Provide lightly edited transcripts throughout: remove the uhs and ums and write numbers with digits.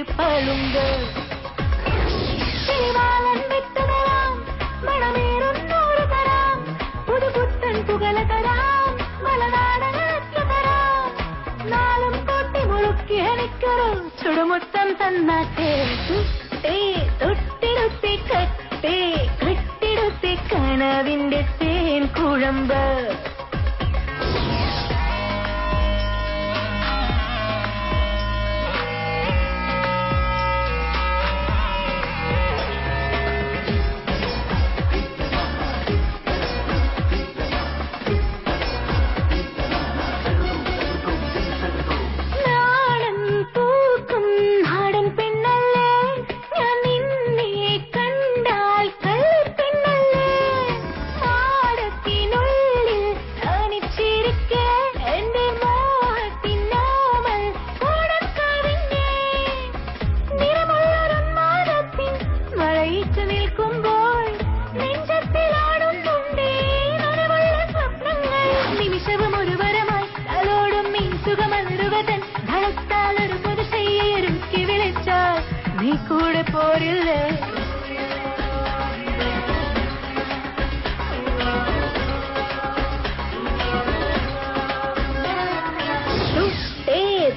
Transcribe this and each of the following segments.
മിഴിപ്പളുങ്ക് ശിവാലൻ വിട്ടുതരാം മണമേറുന്നൂറ് തരാം പുതുപുത്തൻ പുകല തരാം മലനാടകത്ത് തരാം നാളും കൊട്ടി മുറുക്കി എനിക്കൊരു ചുടുമുത്തം തന്നാട്ടെ തൊട്ടിടുത്തി കട്ടേ കെട്ടിടുത്തി കനവിന്റെ തേൻ കുഴമ്പ് നീ കൂടെ പോരില്ലേ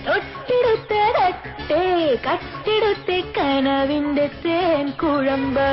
തൊട്ടിടുത്ത് തട്ടേ കട്ടിടുത്തെ കനവിന്റെ തേൻ കുഴമ്പ്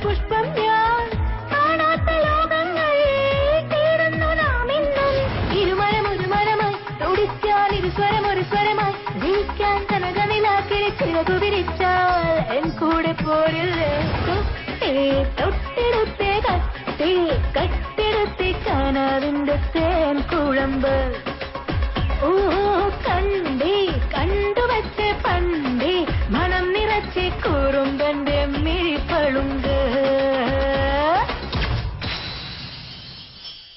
പുഷ്പം ഞാൻ കാണാത്ത ലോകങ്ങൾ തേടുന്നു നാം ഇന്നും ഇരുമരം ഒരു മരമായി തുടിച്ചാൽ ഇരുസ്വരം ഒരു സ്വരമായി ജയിക്കാൻ കനകനിലാക്കിൽ ചിറകു വിരിച്ചാൽ എൻ കൂടെ പോരില്ലേ തൊട്ടിടുത്തേ കട്ടേ കട്ടിടുത്തേ കനവിന്റെ തേൻ കുഴമ്പ് ഓ കണ്ടേ കണ്ടുവച്ചേ പണ്ടേ മണം നിറച്ചേ കുറുമ്പന്റെ മിഴിപ്പളുങ്ക്